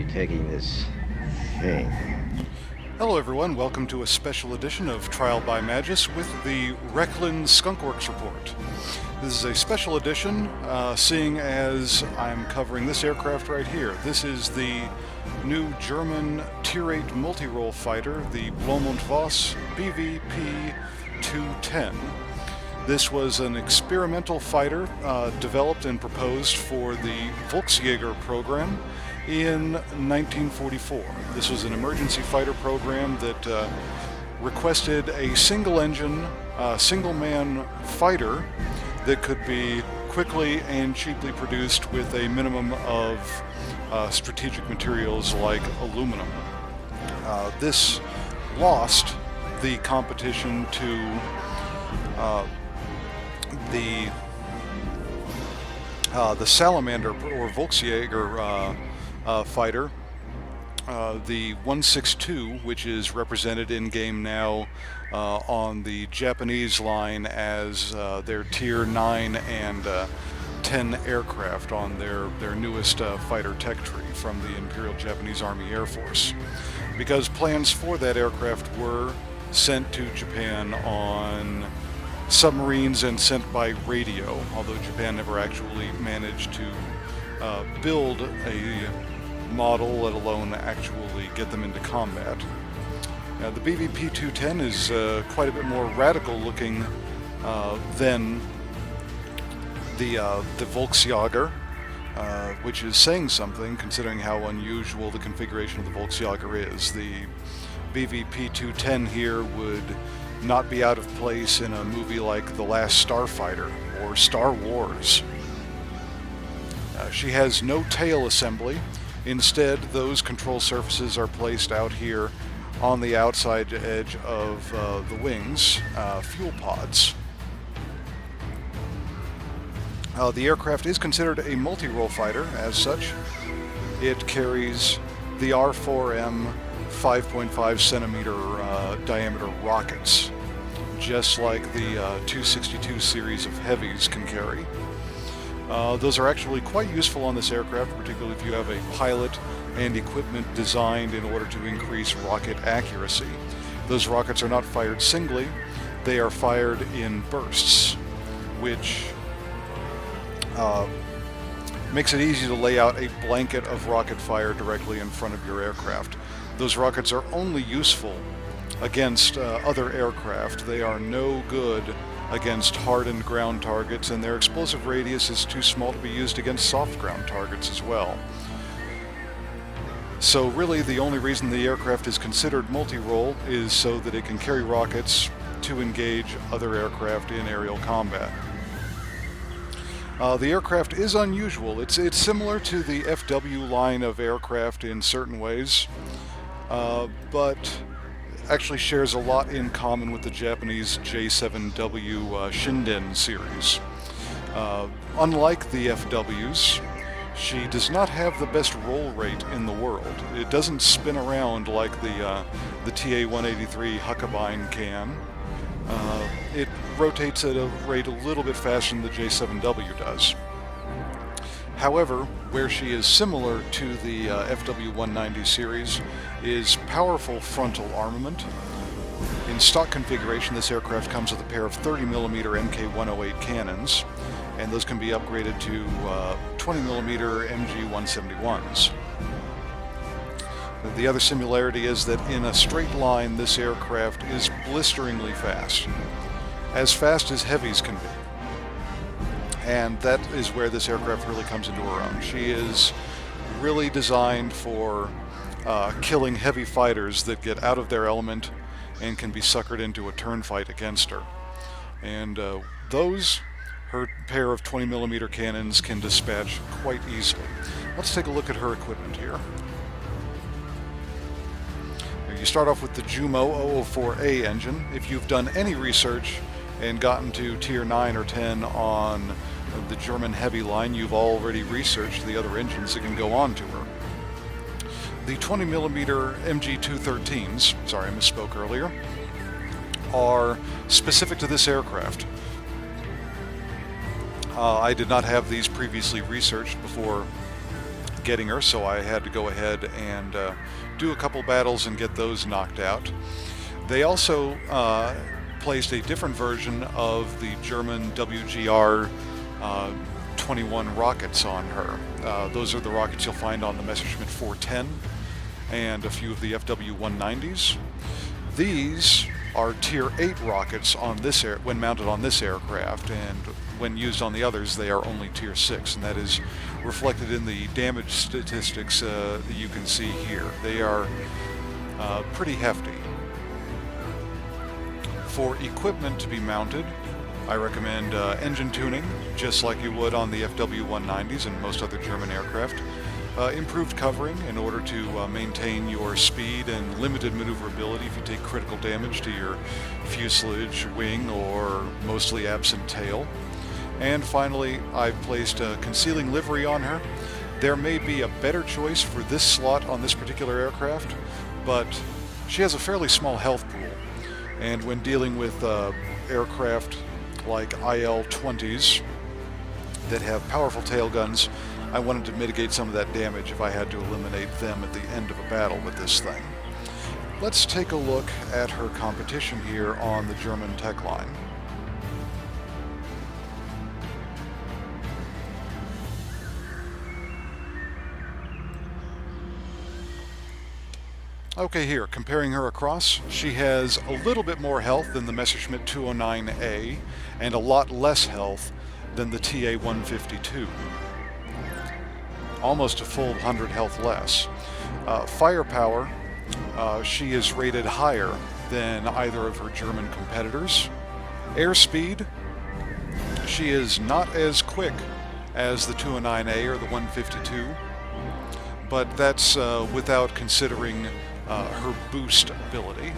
be taking this thing. Hello everyone, welcome to a special edition of Trial by Magus with the Rechlin Skunkwerks report. This is a special edition, seeing as I'm covering this aircraft right here. This is the new German Tier 8 multi-role fighter, the Blohm und Voss BV-P.210. This was an experimental fighter developed and proposed for the VIII WGr program in 1944. This was an emergency fighter program that requested a single-engine, single-man fighter that could be quickly and cheaply produced with a minimum of strategic materials like aluminum. This lost the competition to the Salamander or Volksjäger fighter, the 162, which is represented in game now on the Japanese line as their Tier 9 and 10 aircraft on their newest fighter tech tree from the Imperial Japanese Army Air Force. Because plans for that aircraft were sent to Japan on submarines and sent by radio, although Japan never actually managed to build a model, let alone actually get them into combat. The BV-P210 is quite a bit more radical looking than the Volksjäger, which is saying something considering how unusual the configuration of the Volksjäger is. The BV-P210 here would not be out of place in a movie like The Last Starfighter or Star Wars. She has no tail assembly. Instead, those control surfaces are placed out here on the outside edge of the wings, fuel pods. The aircraft is considered a multi-role fighter. As such, it carries the R4M 5.5 centimeter diameter rockets, just like the 262 series of heavies can carry. Those are actually quite useful on this aircraft, particularly if you have a pilot and equipment designed in order to increase rocket accuracy. Those rockets are not fired singly, they are fired in bursts, which makes it easy to lay out a blanket of rocket fire directly in front of your aircraft. Those rockets are only useful against other aircraft. They are no good against hardened ground targets, and their explosive radius is too small to be used against soft ground targets as well. So really the only reason the aircraft is considered multi-role is so that it can carry rockets to engage other aircraft in aerial combat. The aircraft is unusual. It's similar to the FW line of aircraft in certain ways, but actually shares a lot in common with the Japanese J7W Shinden series. Unlike the FWs, she does not have the best roll rate in the world. It doesn't spin around like the TA-183 Huckabine can. It rotates at a rate a little bit faster than the J7W does. However, where she is similar to the FW-190 series is powerful frontal armament. In stock configuration, this aircraft comes with a pair of 30mm Mk108 cannons, and those can be upgraded to 20mm MG171s. The other similarity is that in a straight line, this aircraft is blisteringly fast as heavies can be. And that is where this aircraft really comes into her own. She is really designed for killing heavy fighters that get out of their element and can be suckered into a turn fight against her. And her pair of 20mm cannons can dispatch quite easily. Let's take a look at her equipment here. You start off with the Jumo 004A engine. If you've done any research and gotten to Tier 9 or 10 on the German heavy line, you've already researched the other engines that can go on to her. The 20mm MG213s, sorry I misspoke earlier, are specific to this aircraft. I did not have these previously researched before getting her, so I had to go ahead and do a couple battles and get those knocked out. They also placed a different version of the German WGR 21 rockets on her. Those are the rockets you'll find on the Messerschmitt 410 and a few of the FW-190s. These are Tier 8 rockets on this when mounted on this aircraft, and when used on the others they are only Tier 6, and that is reflected in the damage statistics that you can see here. They are pretty hefty. For equipment to be mounted, I recommend engine tuning, just like you would on the FW-190s and most other German aircraft. Improved covering in order to maintain your speed and limited maneuverability if you take critical damage to your fuselage, wing, or mostly absent tail. And finally, I've placed a concealing livery on her. There may be a better choice for this slot on this particular aircraft, but she has a fairly small health pool. And when dealing with aircraft like IL-20s that have powerful tail guns, I wanted to mitigate some of that damage if I had to eliminate them at the end of a battle with this thing. Let's take a look at her competition here on the German tech line. Okay, here, comparing her across, she has a little bit more health than the Messerschmitt 209A and a lot less health than the TA-152. Almost a full 100 health less. Firepower, she is rated higher than either of her German competitors. Airspeed, she is not as quick as the 209A or the 152, but that's without considering her boost ability.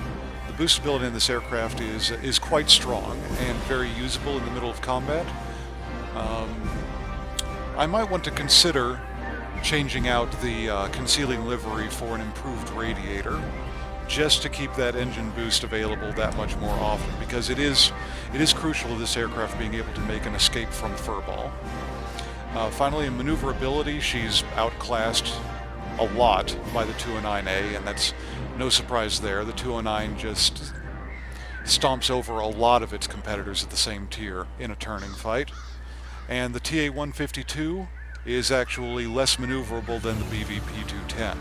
The boost ability in this aircraft is quite strong and very usable in the middle of combat. I might want to consider changing out the concealing livery for an improved radiator, just to keep that engine boost available that much more often, because it is crucial to this aircraft being able to make an escape from furball. Finally, in maneuverability, she's outclassed a lot by the 209A, and that's no surprise there. The 209 just stomps over a lot of its competitors at the same tier in a turning fight. And the TA-152 is actually less maneuverable than the BV-P.210.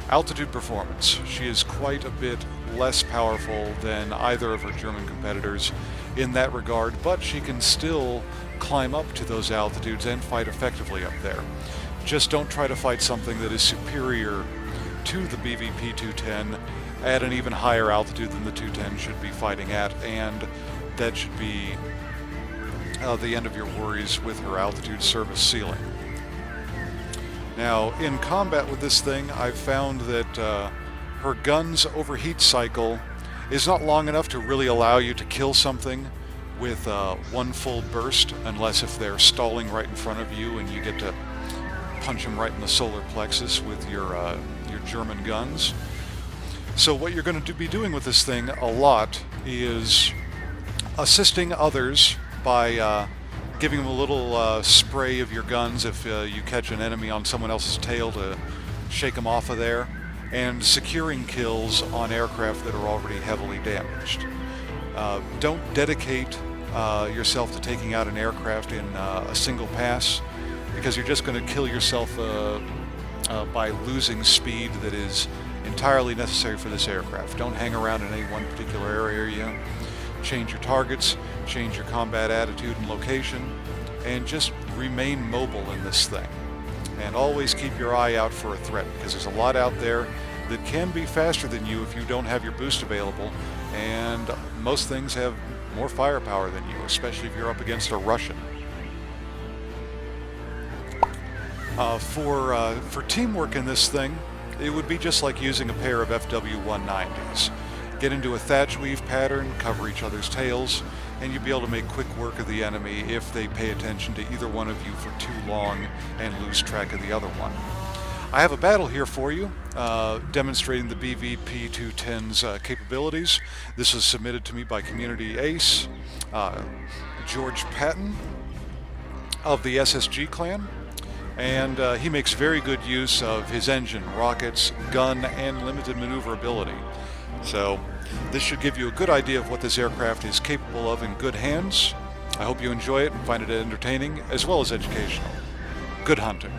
Altitude performance. She is quite a bit less powerful than either of her German competitors in that regard, but she can still climb up to those altitudes and fight effectively up there. Just don't try to fight something that is superior to the BV-P.210 at an even higher altitude than the 210 should be fighting at, and that should be the end of your worries with her altitude service ceiling. Now, in combat with this thing, I've found that her gun's overheat cycle is not long enough to really allow you to kill something with one full burst, unless if they're stalling right in front of you and you get to punch them right in the solar plexus with your German guns. So what you're going to be doing with this thing a lot is assisting others by giving them a little spray of your guns if you catch an enemy on someone else's tail to shake them off of there, and securing kills on aircraft that are already heavily damaged. Don't dedicate yourself to taking out an aircraft in a single pass, because you're just going to kill yourself by losing speed that is entirely necessary for this aircraft. Don't hang around in any one particular area. Change your targets, change your combat attitude and location, and just remain mobile in this thing. And always keep your eye out for a threat, because there's a lot out there that can be faster than you if you don't have your boost available, and most things have more firepower than you, especially if you're up against a Russian. For teamwork in this thing, it would be just like using a pair of FW-190s. Get into a thatch weave pattern, cover each other's tails, and you'll be able to make quick work of the enemy if they pay attention to either one of you for too long and lose track of the other one. I have a battle here for you, demonstrating the BV-P.210's capabilities. This was submitted to me by Community Ace, George Patton of the SSG clan. and he makes very good use of his engine, rockets, gun, and limited maneuverability. So this should give you a good idea of what this aircraft is capable of in good hands. I hope you enjoy it and find it entertaining as well as educational. Good hunting.